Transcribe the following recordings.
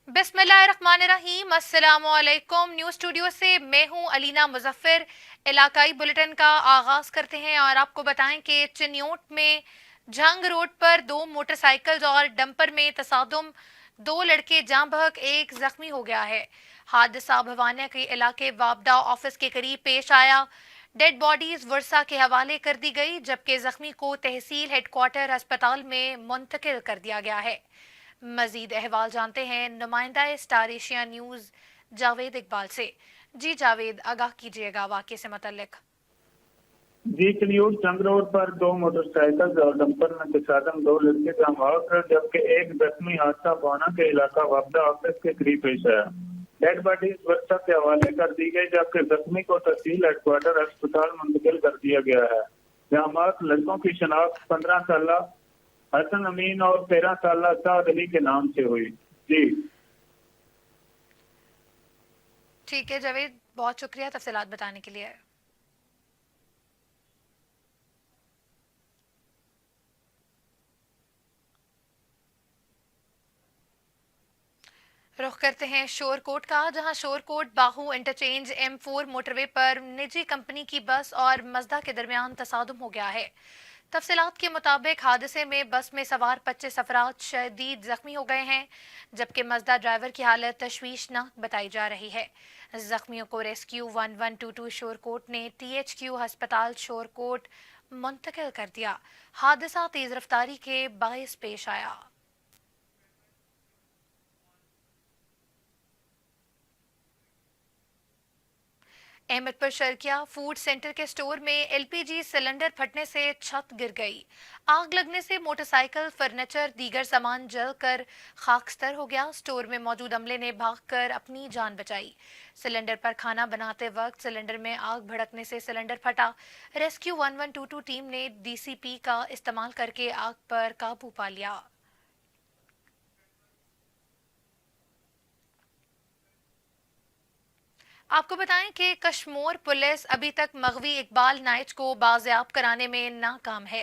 बिस्मिल्लाहिर्रहमानिर्रहीम, अस्सलामुअलैकुम। News studio से मैं हूं अलीना मुजफ्फर। इलाकाई बुलेटिन का आगाज करते हैं और आपको बताएं कि चिन्योट में झंग रोड पर दो मोटरसाइकिल और डंपर में तसादुम, दो लड़के जाँ बहक, एक जख्मी हो गया है। हादसा भवानिया के इलाके वापडा ऑफिस के करीब पेश आया। डेड बॉडीज वर्सा के हवाले कर दी गई, जबकि जख्मी को तहसील हेडक्वार्टर अस्पताल में मुंतकिल कर दिया गया है। मजीद अहवाल जानते हैं नुमाइंदा star Asia news Javed Iqbal से। जी जावेद, आगाह कीजिएगा वाक़े से मुतल्लिक। जी कलियूट जंग रोड पर दो मोटरसाइकिल और डंपर में तसादम, दो लड़के जमाकर जबकि एक जख्मी। हादसा बोना के इलाका वापडा ऑफिस के करीब पेश आया। डेड बॉडीज वर्षा के हवाले कर दी गई, जबकि जख्मी को तहसील हेडक्वार्टर अस्पताल मुंतकिल कर दिया गया है। जहाँ मौत लड़कों की शनाख्त 15 साल हसन अमीन और 13 साल साद अली के नाम से हुई। जी ठीक है जावेद, बहुत शुक्रिया तफसीलात बताने के लिए। रुख करते हैं शोरकोट का, जहां शोरकोट बाहू इंटरचेंज M4 मोटरवे पर निजी कंपनी की बस और मजदा के दरमियान तसादुम हो गया है। तफसीलात के मुताबिक हादसे में बस में सवार 25 अफराद शदीद जख्मी हो गए हैं, जबकि मजदा ड्राइवर की हालत तशवीशनाक बताई जा रही है। जख्मियों को रेस्क्यू 1122 शोरकोट ने THQ अस्पताल शोरकोट मुंतकिल कर दिया। हादसा तेज रफ्तारी के बायस पेश आया। अहमदपुर शर्किया फूड सेंटर के स्टोर में LPG सिलेंडर फटने से छत गिर गई। आग लगने से मोटरसाइकिल, फर्नीचर, दीगर सामान जलकर खाकस्तर हो गया। स्टोर में मौजूद अमले ने भागकर अपनी जान बचाई। सिलेंडर पर खाना बनाते वक्त सिलेंडर में आग भड़कने से सिलेंडर फटा। रेस्क्यू 1122 टीम ने DCP का इस्तेमाल करके आग पर काबू पा लिया। आपको बताएं कि कश्मीर पुलिस अभी तक मगवी इकबाल नाइच को बाजियाब कराने में नाकाम है।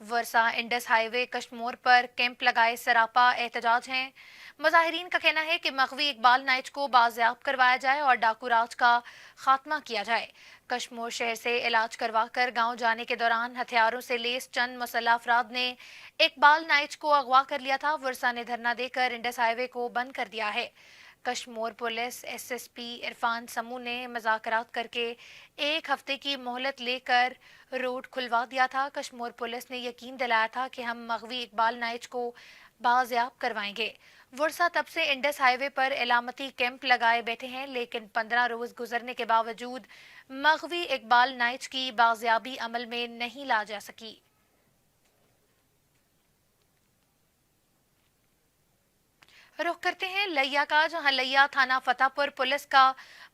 वर्सा इंडस हाईवे कश्मीर पर कैंप लगाए सरापा एहतजाज हैं। मुजाहिरीन का कहना है कि मगवी इकबाल नाइच को बाजियाब करवाया जाए और डाकू राज का खात्मा किया जाए। कश्मीर शहर से इलाज करवा कर गाँव जाने के दौरान हथियारों से लेस चंद मुसल्लह अफराद ने इकबाल नाइच को अगवा कर लिया था। वर्सा ने धरना देकर इंडस हाईवे को बंद कर दिया है। कश्मीर पुलिस SSP इरफान समू ने मुज़ाकरात करके एक हफ्ते की मोहलत लेकर रोड खुलवा दिया था। कश्मीर पुलिस ने यकीन दिलाया था कि हम मगवी इकबाल नाइच को बाजियाब करवाएंगे। वर्सा तब से इंडस हाईवे पर इलामती कैंप लगाए बैठे हैं, लेकिन 15 रोज गुजरने के बावजूद मगवी इकबाल नाइच की बाजियाबी अमल में नहीं ला जा सकी। रुख करते हैं लिया का, जहां लिया थाना फतेहपुर पुलिस का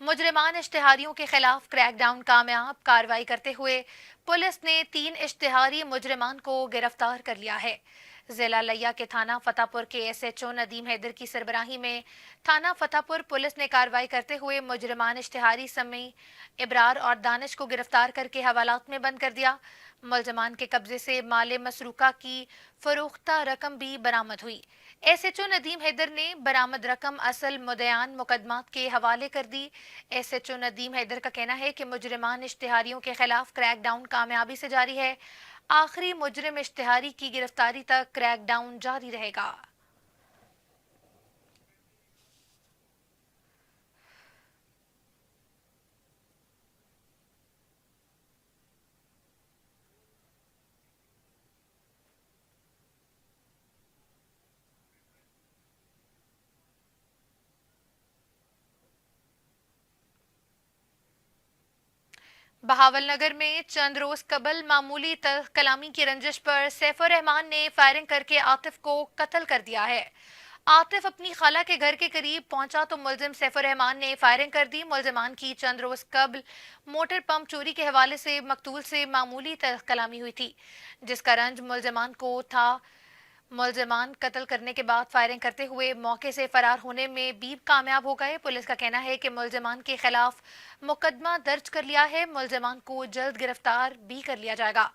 मुजरिमान इश्तिहारियों के खिलाफ क्रैकडाउन कामयाब। कार्रवाई करते हुए पुलिस ने 3 इश्तिहारी मुजरिमान को गिरफ्तार कर लिया है। जिला लिया के थाना फतेहपुर के SHO नदीम हैदर की सरबराही में थाना फतेहपुर पुलिस ने कार्रवाई करते हुए मुजरिमान इश्तिहारी समी इब्रार और दानिश को गिरफ्तार करके हवालात में बंद कर दिया। मुलजमान के कब्जे से माले मसरूका की फरोख्ता रकम भी बरामद हुई। SHO नदीम हैदर ने बरामद रकम असल मुद्दयान मुकदमात के हवाले कर दी। SHO नदीम हैदर का कहना है कि मुजरिमान इश्तिहारियों के खिलाफ क्रैकडाउन कामयाबी से जारी है। आखिरी मुजरिम इश्तिहारी की गिरफ्तारी तक क्रैकडाउन जारी रहेगा। बहावल नगर में चंद रोज कबल मामूली कलामी की रंजिश पर सैफुर रहमान ने फायरिंग करके आतिफ को कत्ल कर दिया है। आतिफ अपनी खाला के घर के करीब पहुंचा तो मुलजिम सैफुर रहमान ने फायरिंग कर दी। मुलजमान की चंद रोज कबल मोटर पंप चोरी के हवाले से मकतूल से मामूली कलामी हुई थी, जिसका रंज मुलजमान को था। मुलजमान कत्ल करने के बाद फायरिंग करते हुए मौके से फरार होने में भी कामयाब हो गए। पुलिस का कहना है कि मुलजमान के खिलाफ मुकदमा दर्ज कर लिया है। मुलजमान को जल्द गिरफ्तार भी कर लिया जाएगा।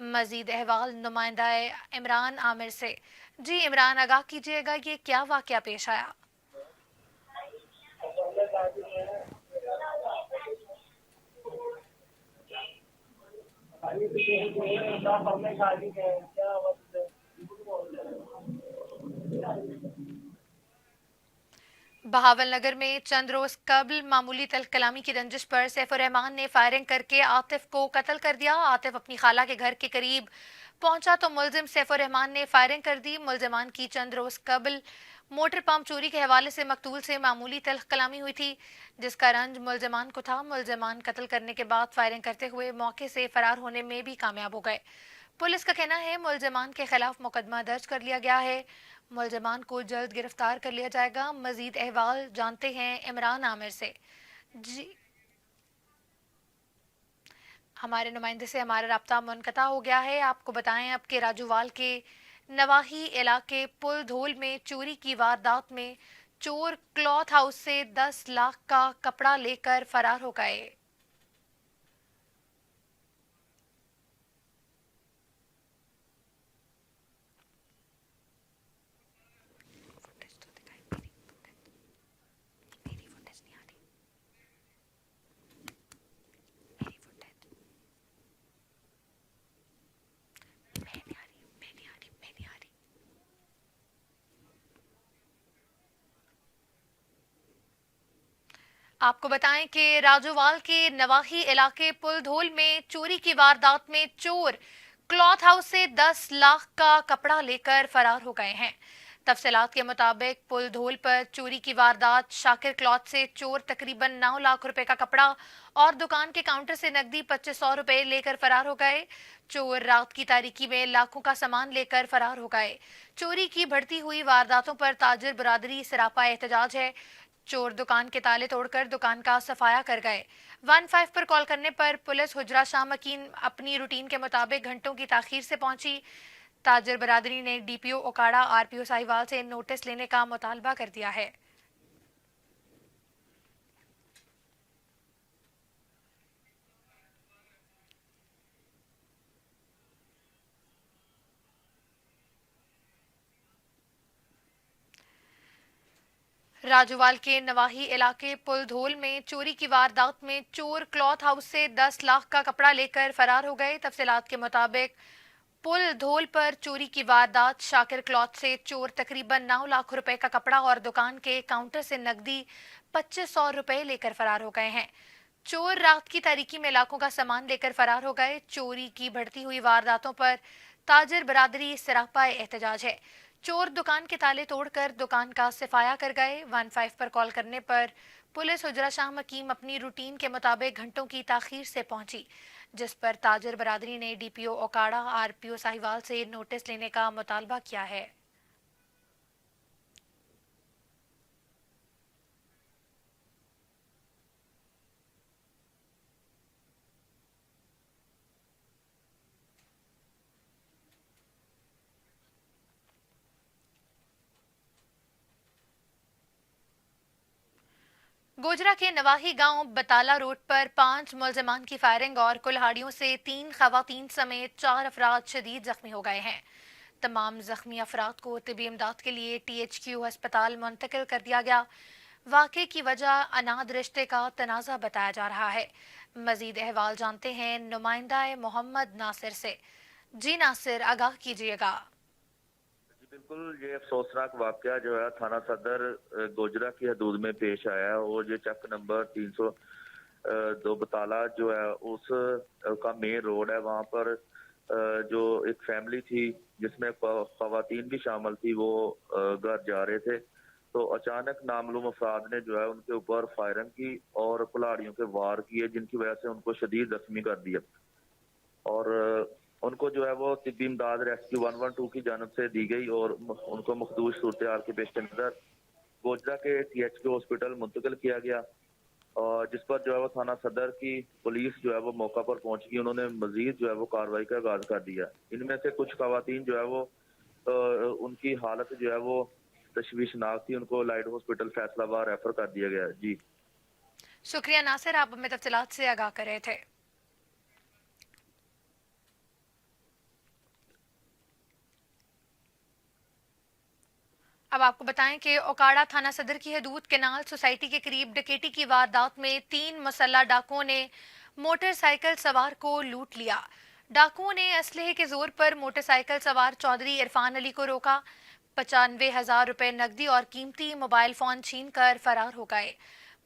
मजीद अहवाल नुमाइंदा इमरान आमिर से। जी इमरान, आगाह कीजिएगा, ये क्या वाकया पेश आया? बहावलनगर में चंद रोज कबल मामूली तल्ख कलामी की रंजिश पर सैफुर रहमान ने फायरिंग करके आतिफ को कत्ल कर दिया। आतिफ अपनी खाला के घर के करीब पहुंचा तो मुलजिम सैफुर रहमान ने फायरिंग कर दी। मुलजमान की चंद रोज कबल मोटर पंप चोरी के हवाले से मकतूल से मामूली तल्ख कलामी हुई थी, जिसका रंज मुलजमान को था। मुलजमान कत्ल करने के बाद फायरिंग करते हुए मौके से फरार होने में भी कामयाब हो गए। पुलिस का कहना है मुलजमान के खिलाफ मुकदमा दर्ज कर लिया गया है। मुलजमान को जल्द गिरफ्तार कर लिया जाएगा। मजीद अहवाल जानते हैं इमरान आमिर से। जी, हमारे नुमाइंदे से हमारा राब्ता मुनक़ता हो गया है। आपको बताएं अब के राजूवाल के नवाही इलाके पुल धोल में चोरी की वारदात में चोर क्लॉथ हाउस से 10 लाख का कपड़ा लेकर फरार हो गए। आपको बताएं कि राजोवाल के नवाही इलाके पुलधोल में चोरी की वारदात में चोर क्लॉथ हाउस से 10 लाख का कपड़ा लेकर फरार हो गए हैं। तफसीलात के मुताबिक पुलधोल पर चोरी की वारदात शाकिर क्लॉथ से चोर तकरीबन 9 लाख रुपए का कपड़ा और दुकान के काउंटर से नकदी 2500 रुपए लेकर फरार हो गए। चोर रात की तारीकी में लाखों का सामान लेकर फरार हो गए। चोरी की बढ़ती हुई वारदातों पर ताजिर बरादरी सरापा एहतजाज है। चोर दुकान के ताले तोड़कर दुकान का सफाया कर गए। 15 पर कॉल करने पर पुलिस हुजरा शाह मकीन अपनी रूटीन के मुताबिक घंटों की ताखीर से पहुंची। ताजिर बरादरी ने डीपीओ ओकाड़ा आरपीओ साहिवाल से नोटिस लेने का मुतालबा कर दिया है। राजोवाल के नवाही इलाके पुलधोल में चोरी की वारदात में चोर क्लॉथ हाउस से 10 लाख का कपड़ा लेकर फरार हो गए। तफसीलात के मुताबिक पुलधोल पर चोरी की वारदात शाकिर क्लॉथ से चोर तकरीबन 9 लाख रुपए का कपड़ा और दुकान के काउंटर से नकदी 2500 रुपए लेकर फरार हो गए हैं। चोर रात की तारीकी में लाखों का सामान लेकर फरार हो गए। चोरी की बढ़ती हुई वारदातों पर ताजिर बरादरी सरापा एहतजाज है। चोर दुकान के ताले तोड़कर दुकान का सफाया कर गए। 15 पर कॉल करने पर पुलिस हुजरा शाह मकीम अपनी रूटीन के मुताबिक घंटों की ताखीर से पहुंची, जिस पर ताजिर बरादरी ने डीपीओ ओकाड़ा आरपीओ साहिवाल से नोटिस लेने का मुतालबा किया है। गोजरा के नवाही गांव बताला रोड पर 5 मुलजमान की फायरिंग और कुल्हाड़ियों से 3 खवातीन समेत 4 अफराद शदीद जख्मी हो गए हैं। तमाम जख्मी अफराद को तिबी इमदाद के लिए THQ अस्पताल मुंतकिल कर दिया गया। वाक़े की वजह अनाद रिश्ते का तनाज़ा बताया जा रहा है। मजीद अहवाल जानते हैं नुमाइंदा मोहम्मद नासिर से। जी नासिर, आगाह कीजिएगा। बिल्कुल, ये अफसोसनाक वाकया जो है थाना सदर गोजरा की हदूद में पेश आया है और ये चक नंबर 302 बताला जो है उस का मेन रोड है। वहाँ पर जो एक फैमिली थी जिसमें खवातीन भी शामिल थी, वो घर जा रहे थे तो अचानक नामालूम अफराद ने जो है उनके ऊपर फायरिंग की और कुल्हाड़ियों के वार किए, जिनकी वजह से उनको शदीद जख्मी कर दिया और उनको जो है वो तिब्बी इमदाद रेस्क्यू 112 की जानब से दी गई और उनको मखदूश सूरत हाल के पेश नजर गोजरा के THQ हॉस्पिटल मुंतकिल किया गया और जिस पर जो है वो थाना सदर की पुलिस जो है वो मौका पर पहुंच गई। उन्होंने मजीद जो है वो कार्रवाई का आगाज कर दिया। इनमें से कुछ खवातीन जो है वो उनकी हालत जो है वो तशवीशनाक थी, उनको लाइट हॉस्पिटल फैसलाबाद रेफर कर दिया गया। जी शुक्रिया नासिर, आप हमें तफसीलात से आगाह कर रहे थे। अब आपको बताएं कि ओकाड़ा थाना सदर की हदूद केनाल सोसाइटी के करीब डकैती की वारदात में 3 मुसल्लह डाकुओं ने मोटरसाइकिल सवार को लूट लिया। डाकुओं ने असलहे के जोर पर मोटरसाइकिल सवार चौधरी इरफान अली को रोका। 95,000 रुपए नकदी और कीमती मोबाइल फोन छीन कर फरार हो गए।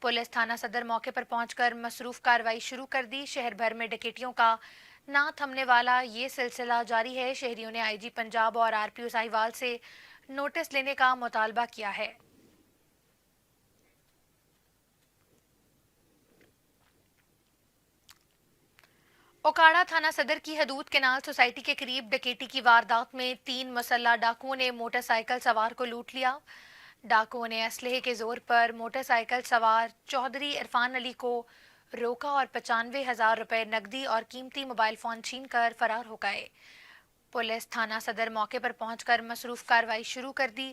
पुलिस थाना सदर मौके पर पहुंचकर मसरूफ कार्रवाई शुरू कर दी। शहर भर में डकैतियों का ना थमने वाला ये सिलसिला जारी है। शहरियों ने आईजी पंजाब और आरपीओ साहिवाल से नोटिस लेने का मुतालबा किया है। ओकाड़ा थाना सदर की हदूद केनाल सोसाइटी के करीब डकैती की वारदात में 3 मुसल्ला डाकुओं ने मोटरसाइकिल सवार को लूट लिया। डाकुओं ने असलहे के जोर पर मोटरसाइकिल सवार चौधरी इरफान अली को रोका और 95,000 रुपए नकदी और कीमती मोबाइल फोन छीन कर फरार हो गए। पुलिस थाना सदर मौके पर पहुंचकर मसरूफ कार्रवाई शुरू कर दी।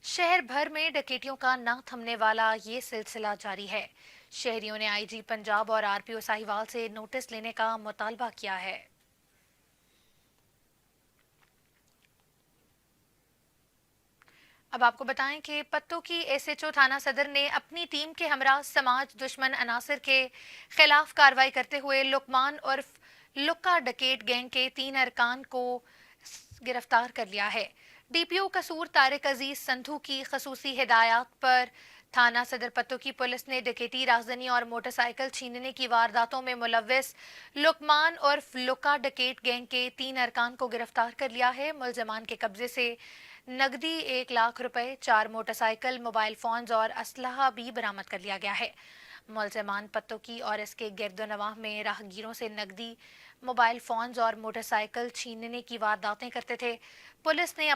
शहर भर में डकैतियों का ना थमने वाला ये सिलसिला जारी है। शहरियों ने आईजी पंजाब और आरपीओ साहिवाल से नोटिस लेने का मुतालबा किया है। अब आपको बताएं कि पत्तों की एसएचओ थाना सदर ने अपनी टीम के हमरा समाज दुश्मन अनासर के खिलाफ कार्रवाई करते हुए लुकमान उर्फ लुक्का डकैत गैंग के 3 अरकान को गिरफ्तार कर लिया है। डीपीओ कसूर तारिक अजीज संधू की खसूसी हिदायत पर थाना सदर पत्तों की पुलिस ने डकैती, राजधानी और मोटरसाइकिल छीनने की वारदातों में मुलव्विस लुकमान उर्फ लुक्का डकैत गैंग के 3 अरकान को गिरफ्तार कर लिया है। मुलजमान के कब्जे से नकदी 1 लाख रुपए, 4 मोटरसाइकिल, मोबाइल फोन्स और असलहा भी बरामद कर लिया गया है। मुलजमान पत्तों की और इसके गिरदोनवाह में राहगीरों से नकदी, मोबाइल फोन्स और मोटरसाइकिल छीनने की वारदातें करते थे। पुलिस ने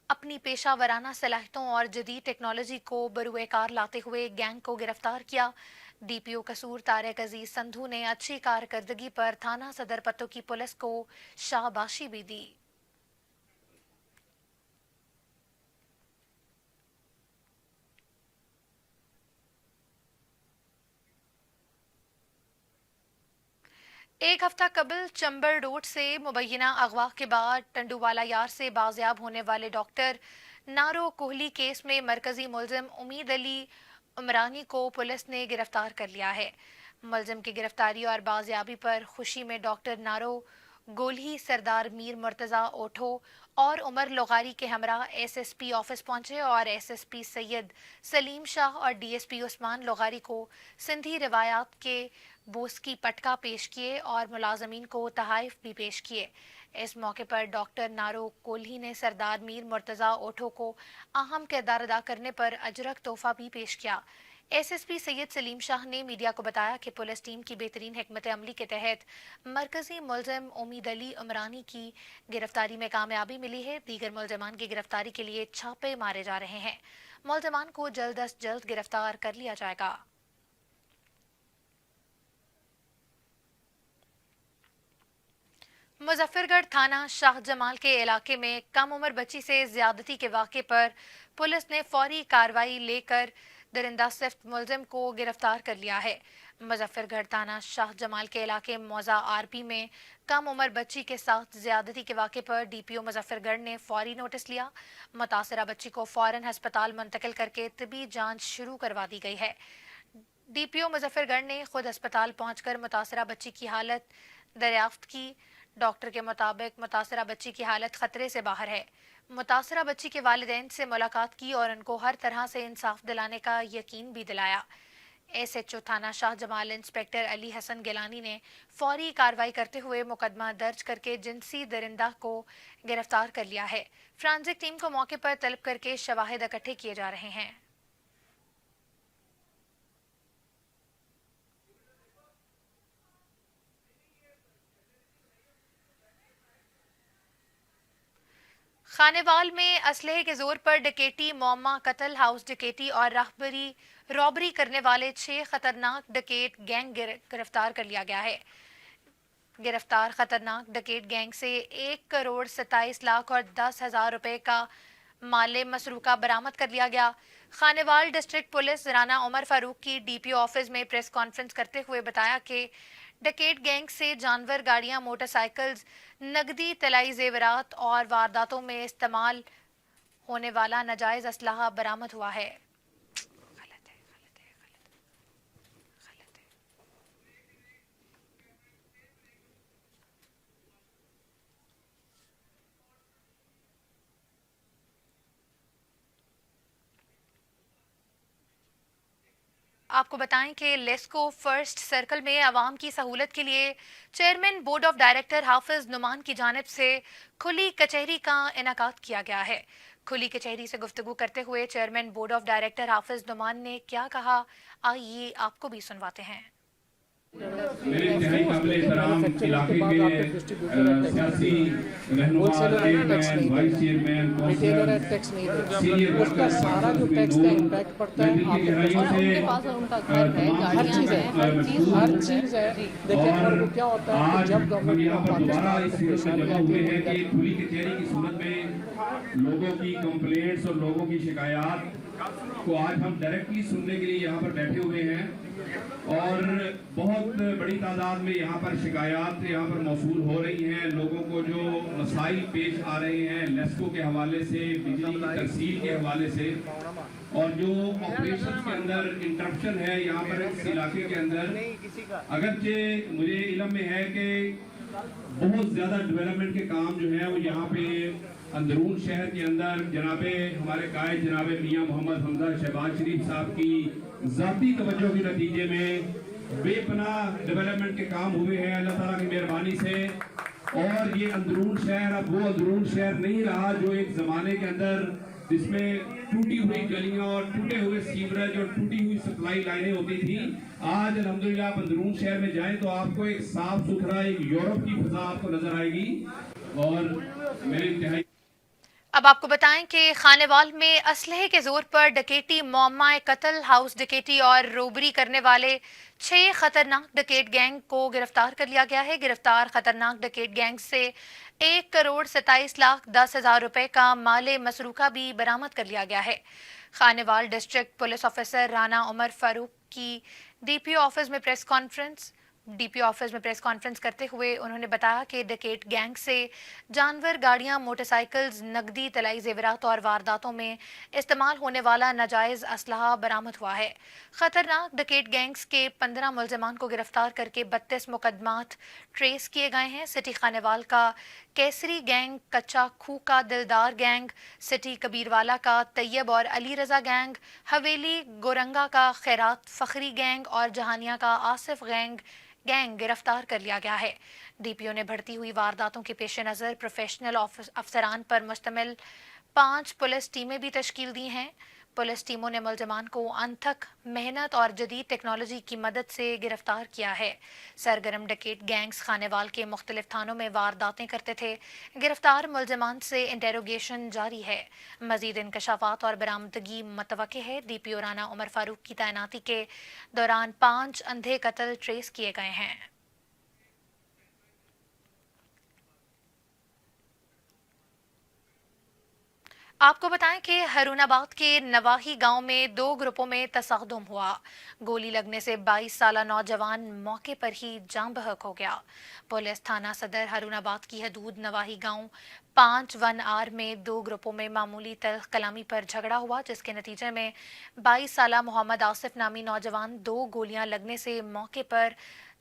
अपनी पेशा वराना सलाहियतों और जदीद टेक्नोलॉजी को बरूए कार लाते हुए गैंग को गिरफ्तार किया। डीपीओ कसूर तारिक अजीज संधू ने अच्छी कारकर्दगी पर थाना सदर पत्तों की पुलिस को शाबाशी भी दी। एक हफ्ता कबल चंबल रोड से मुबैना अगवा के बाद टंडूवाला यार से बाजियाब होने वाले डॉक्टर नारो कोहली केस में मरकजी मुलजिम उम्मीद अली उमरानी को पुलिस ने गिरफ्तार कर लिया है। मुलजिम की गिरफ्तारी और बाजियाबी पर खुशी में डॉक्टर नारो गोल्ही, सरदार मीर मुर्तजा ओठो और उमर लोगारी के हमरा एसएसपी ऑफिस पहुंचे और एसएसपी सैयद सलीम शाह और डीएसपी उस्मान लोगारी को सिंधी रिवायात के बोस्की पटका पेश किए और मुलाजमीन को तहाइफ भी पेश किए। इस मौके पर डॉक्टर नारो कोल्ही ने सरदार मीर मुर्तजा ओठो को अहम किरदार अदा करने पर अजरक तोहफा भी पेश किया। एसएसपी सैयद सलीम शाह ने मीडिया को बताया कि पुलिस टीम की बेहतरीन हिकमत अमली के तहत मरकजी मुलजिम उम्मीद अली उमरानी की गिरफ्तारी में कामयाबी मिली है। दीगर मुलजमान की गिरफ्तारी के लिए छापे मारे जा रहे हैं। मुलजमान को जल्द अज जल्द गिरफ्तार कर लिया जाएगा। मुजफ्फरगढ़ थाना शाह जमाल के इलाके में कम उम्र बच्ची से ज्यादती के वाक़े पर पुलिस ने फौरी कार्रवाई लेकर दरिंदा सिफ्त मुलजिम को गिरफ्तार कर लिया है। मुजफ्फरगढ़ थाना शाह जमाल के इलाके मौजा आरपी में कम उम्र बच्ची के साथ ज्यादती के वाक़े पर डीपीओ मुजफ्फरगढ़ ने फौरी नोटिस लिया। मुतासरा बच्ची को फौरन हस्पताल मुंतकिल करके तिबी जांच शुरू करवा दी गई है। डीपीओ मुजफ्फरगढ़ ने खुद अस्पताल पहुंचकर मुतासरा बच्ची की हालत दरियाफ्त की। डॉक्टर के मुताबिक मुतासरा बच्ची की हालत खतरे से बाहर है। मुतासरा बच्ची के वालिदैन से मुलाकात की और उनको हर तरह से इंसाफ दिलाने का यकीन भी दिलाया। एसएचओ थाना शाह जमाल इंस्पेक्टर अली हसन गिलानी ने फौरी कार्रवाई करते हुए मुकदमा दर्ज करके जिनसी दरिंदा को गिरफ्तार कर लिया है। फ्रांसिक टीम को मौके पर तलब करके शवाहिद इकट्ठे किए जा रहे हैं। खानेवाल में असलहे के जोर पर डकैती, मौमा कत्ल, हाउस डकैती और रॉबरी करने वाले 6 खतरनाक डकैत गैंग गिरफ्तार कर लिया गया है। गिरफ्तार खतरनाक डकैत गैंग से 1,27,00,000 और 10,000 रुपए का माले मसरूका बरामद कर लिया गया। खानेवाल डिस्ट्रिक्ट पुलिस राना उमर फारूक की डीपीओ ऑफिस में प्रेस कॉन्फ्रेंस करते हुए बताया कि डकैत गैंग से जानवर, गाड़ियां, मोटरसाइकिल्स, नकदी, तलाई जेवरात और वारदातों में इस्तेमाल होने वाला नाजायज असलहा बरामद हुआ है। آپ کو بتائیں کہ لیسکو فرسٹ سرکل میں عوام کی سہولت کے لیے چیئرمین بورڈ آف ڈائریکٹر حافظ نعمان کی جانب سے کھلی کچہری کا انعقاد کیا گیا ہے۔ کھلی کچہری سے گفتگو کرتے ہوئے چیئرمین بورڈ آف ڈائریکٹر حافظ نعمان نے کیا کہا، آئیے آپ کو بھی سنواتے ہیں۔ میرے انتہائی قابل احترام علاقے کے سیاسی رہنما، chairman, vice chairman, councillor, senior اس کا سارا جو ٹیکس کا امپیکٹ پڑتا ہے آپ ہر چیز ہے۔ دیکھیں اور وہ کیا ہوتا ہے کہ جب ہم یہاں پر دوبارہ گورنمنٹ اس صورت میں جمع ہوئے ہیں کہ کھلی کچہری کی صورت میں لوگوں کی کمپلینٹس اور لوگوں کی شکایات کو آج ہم ڈائریکٹلی سننے کے لیے یہاں پر بیٹھے ہوئے ہیں، اور بہت بڑی تعداد میں یہاں پر شکایات یہاں پر موصول ہو رہی ہیں۔ لوگوں کو جو مسائل پیش آ رہے ہیں لیسکو کے حوالے سے، بجلی کی ترسیل کے حوالے سے، اور جو آپریشن کے اندر انٹرپشن ہے یہاں پر اس علاقے کے اندر، اگرچہ مجھے علم میں ہے کہ بہت زیادہ ڈیولپمنٹ کے کام جو ہیں وہ یہاں پہ اندرون شہر کے اندر جناب ہمارے قائد جناب میاں محمد حمزہ شہباز شریف صاحب کی ذاتی توجہ کے نتیجے میں بے پناہ ڈیولپمنٹ کے کام ہوئے ہیں اللہ تعالیٰ کی مہربانی سے۔ اور یہ اندرون شہر اب وہ اندرون شہر نہیں رہا جو ایک زمانے کے اندر جس میں ٹوٹی ہوئی گلیاں اور ٹوٹے ہوئے سیوریج اور ٹوٹی ہوئی سپلائی لائنیں ہوتی تھیں۔ آج الحمدللہ آپ اندرون شہر میں جائیں تو آپ کو ایک صاف ستھرا ایک یورپ کی فضا آپ کو نظر آئے گی۔ اور میرے انتہائی اب آپ کو بتائیں کہ خانیوال میں اسلحے کے زور پر ڈکیٹی، معمہ قتل، ہاؤس ڈکیٹی اور روبری کرنے والے 6 خطرناک ڈکیٹ گینگ کو گرفتار کر لیا گیا ہے۔ گرفتار خطرناک ڈکیٹ گینگ سے 1,27,10,000 روپے کا مال مسروقہ بھی برآمد کر لیا گیا ہے۔ Khanewal district police officer Rana Umar Farooq کی ڈی پی او آفس میں پریس کانفرنس کرتے ہوئے انہوں نے بتایا کہ ڈکیٹ گینگ سے جانور، گاڑیاں، موٹر سائیکلز، نقدی، طلائی زیورات اور وارداتوں میں استعمال ہونے والا ناجائز اسلحہ برآمد ہوا ہے۔ خطرناک ڈکیٹ گینگز کے 15 ملزمان کو گرفتار کر کے 32 مقدمات ٹریس کیے گئے ہیں۔ سٹی خانیوال کا کیسری گینگ، کچا کھو کا دلدار گینگ، سٹی کبیروالا کا طیب اور علی رضا گینگ، حویلی گورنگا کا خیرات فخری گینگ اور جہانیہ کا آصف گینگ گرفتار کر لیا گیا ہے۔ ڈی پی او نے بڑھتی ہوئی وارداتوں کے پیش نظر پروفیشنل افسران پر مشتمل 5 پولیس ٹیمیں بھی تشکیل دی ہیں۔ پولیس ٹیموں نے ملزمان کو انتھک محنت اور جدید ٹیکنالوجی کی مدد سے گرفتار کیا ہے۔ سرگرم ڈکیٹ گینگز خانیوال کے مختلف تھانوں میں وارداتیں کرتے تھے۔ گرفتار ملزمان سے انٹیروگیشن جاری ہے۔ مزید انکشافات اور برآمدگی متوقع ہے۔ ڈی پی او رانا عمر فاروق کی تعیناتی کے دوران 5 اندھے قتل ٹریس کیے گئے ہیں۔ آپ کو بتائیں کہ ہارون آباد کے نواحی گاؤں میں 2 گروپوں میں تصادم ہوا۔ گولی لگنے سے 22 سالہ نوجوان موقع پر ہی جاں بحق ہو گیا۔ پولیس تھانہ صدر ہارون آباد کی حدود نواحی گاؤں 5-1R میں 2 گروپوں میں معمولی تلخ کلامی پر جھگڑا ہوا، جس کے نتیجے میں 22 سالہ محمد آصف نامی نوجوان 2 گولیاں لگنے سے موقع پر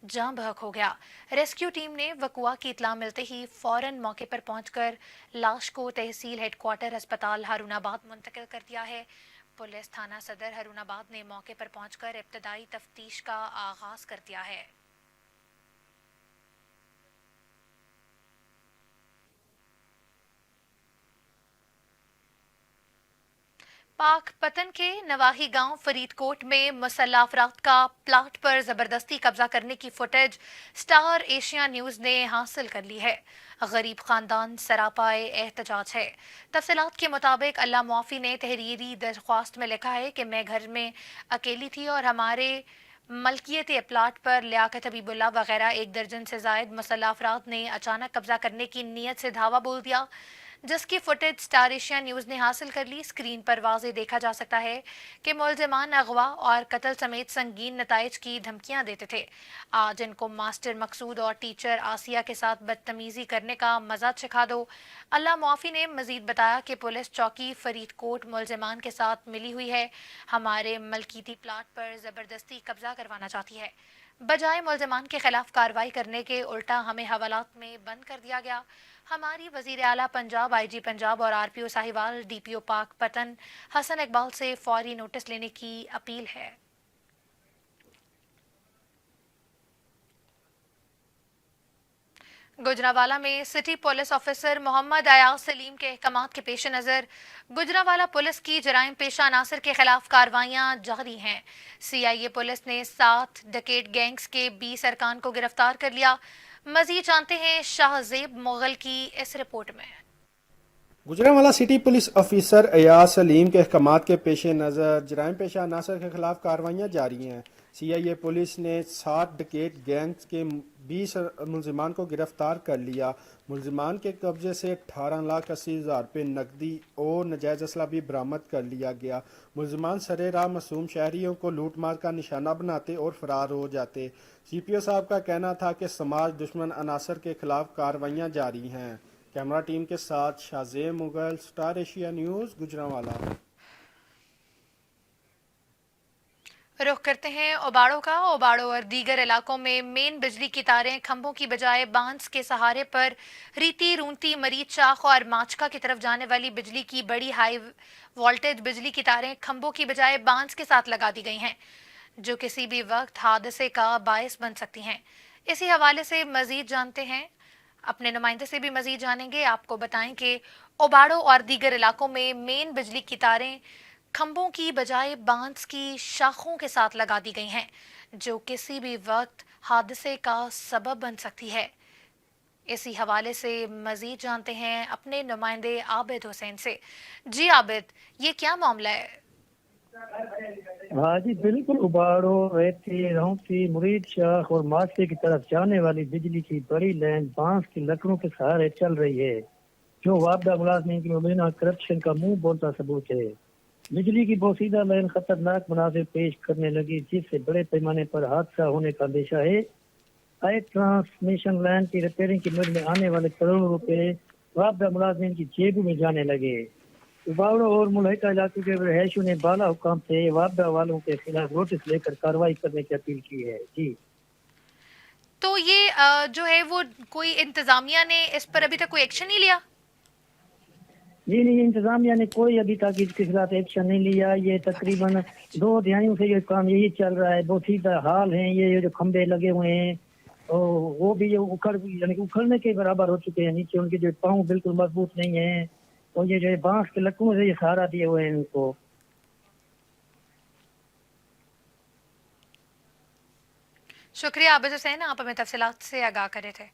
جاں بحق ہو گیا۔ ریسکیو ٹیم نے وقوع کی اطلاع ملتے ہی فوراً موقع پر پہنچ کر لاش کو تحصیل ہیڈ کوارٹر ہسپتال ہارون آباد منتقل کر دیا ہے۔ پولیس تھانہ صدر ہارون آباد نے موقع پر پہنچ کر ابتدائی تفتیش کا آغاز کر دیا ہے۔ پاک پتن کے نواحی گاؤں فرید کوٹ میں مسلح افراد کا پلاٹ پر زبردستی قبضہ کرنے کی فوٹیج سٹار ایشیا نیوز نے حاصل کر لی ہے۔ غریب خاندان سراپائے احتجاج ہے۔ تفصیلات کے مطابق اللہ معافی نے تحریری درخواست میں لکھا ہے کہ میں گھر میں اکیلی تھی اور ہمارے ملکیت پلاٹ پر لیاقت حبیب اللہ وغیرہ 1 درجن سے زائد مسلح افراد نے اچانک قبضہ کرنے کی نیت سے دھاوا بول دیا، جس کی فوٹیج سٹار ایشیا نیوز نے حاصل کر لی۔ اسکرین پر واضح دیکھا جا سکتا ہے کہ ملزمان اغوا اور قتل سمیت سنگین نتائج کی دھمکیاں دیتے تھے۔ آج ان کو ماسٹر مقصود اور ٹیچر آسیہ کے ساتھ بدتمیزی کرنے کا مزہ چکھا دو۔ اللہ معافی نے مزید بتایا کہ پولیس چوکی فرید کوٹ ملزمان کے ساتھ ملی ہوئی ہے، ہمارے ملکیتی پلاٹ پر زبردستی قبضہ کروانا چاہتی ہے۔ بجائے ملزمان کے خلاف کارروائی کرنے کے الٹا ہمیں حوالات میں بند کر دیا گیا۔ ہماری وزیر اعلیٰ پنجاب، آئی جی پنجاب اور آر پی او ساہیوال، ڈی پی او پاک پتن حسن اقبال سے فوری نوٹس لینے کی اپیل ہے۔ गुजरावाला में city police officer Mohammad Ayaz Salim के अहकामात के पेश नज़र गुजरावाला पुलिस की जराइम पेशा अनासर के खिलाफ कार्रवाइयां जारी हैं। CIA पुलिस ने 7 डकैत गैंग्स के 20 अरकान को गिरफ्तार कर लिया। मजीद जानते हैं शाहजेब मुगल की इस रिपोर्ट में। Gujranwala city police officer Ayaz Salim के अहकामात के पेश नज़र जराइम पेशा अनासर के खिलाफ कार्रवाइयाँ जारी हैं। CIA पुलिस ने 7 डकैत गैंग्स के 20 मुलजिमान को गिरफ्तार कर लिया। मुलजिमान के कब्जे से 18,80,000 रुपये नकदी और नजायज़ असला भी बरामद कर लिया गया। मुलजिमान सरे राह मासूम शहरियों को लूट मार का निशाना बनाते और फरार हो जाते। CPO साहब का कहना था कि समाज दुश्मन अनासर के खिलाफ कार्रवाइयाँ जारी हैं। कैमरा टीम के साथ Shahzeb Mughal, star Asia news, Gujranwala. रुख करते हैं ओबाड़ो का। ओबाड़ो और दीगर इलाकों में मेन बिजली की तारें खंभों की बजाय बांस के सहारे पर रीति रूंती मरीज चाक और माचका की तरफ जाने वाली बिजली की बड़ी हाई वोल्टेज बिजली की तारें खंभों की बजाय बांस के साथ लगा दी गई हैं, जो किसी भी वक्त हादसे का बायस बन सकती हैं। इसी हवाले से मजीद जानते हैं, अपने नुमाइंदे से भी मजीद जानेंगे। आपको बताएं कि ओबाड़ो और दीगर इलाकों में मेन बिजली की तारें खंभों की बजाय बांस की शाखों के साथ लगा दी गई हैं, जो किसी भी वक्त हादसे का सबब बन सकती है। इसी हवाले से मजीद जानते हैं अपने नुमाइंदे आबिद हुसैन से। जी आबिद, ये क्या मामला है? हाँ जी बिल्कुल, उबाड़ो, रेती, रौंती, मुरीद शाख और माचके की तरफ जाने वाली बिजली की बड़ी लाइन बांस की लकड़ों के सहारे चल रही है, जो वापदा मुलाजमीन की मुबीना करप्शन का मुंह बोलता सबूत है। बिजली की बोसीदा लाइन खतरनाक मुनासिब पेश करने लगी, जिससे बड़े पैमाने पर हादसा होने का अंदेशा है। हाई ट्रांसमिशन लाइन की रिपेयरिंग की मद में आने वाले करोड़ों रुपए वापदा मुलाजमीन की जेबों में जाने लगे। उबाड़ो और मुल्हिका इलाके के रहायशियों ने बाला हुकाम से वापदा वालों के खिलाफ नोटिस लेकर कार्रवाई करने की अपील की है। जी, तो ये जो है वो कोई इंतजामिया ने इस पर अभी तक कोई एक्शन नहीं लिया? जी नहीं, इंतजामिया ने कोई अभी तक इसके खिलाफ एक्शन नहीं लिया। ये तकरीबन 2 दिहाइयों से ये काम यही चल रहा है। बहुत सीधा हाल है। ये जो खंबे लगे हुए हैं और वो भी ये उखड़ने के बराबर हो चुके हैं। नीचे उनके जो पाँव बिल्कुल मजबूत नहीं है और ये जो बांस के लकड़ों से ये सहारा दिए हुए हैं इनको। शुक्रिया आबिद हुसैन, आप हमें तफसीलात से आगाह करे थे।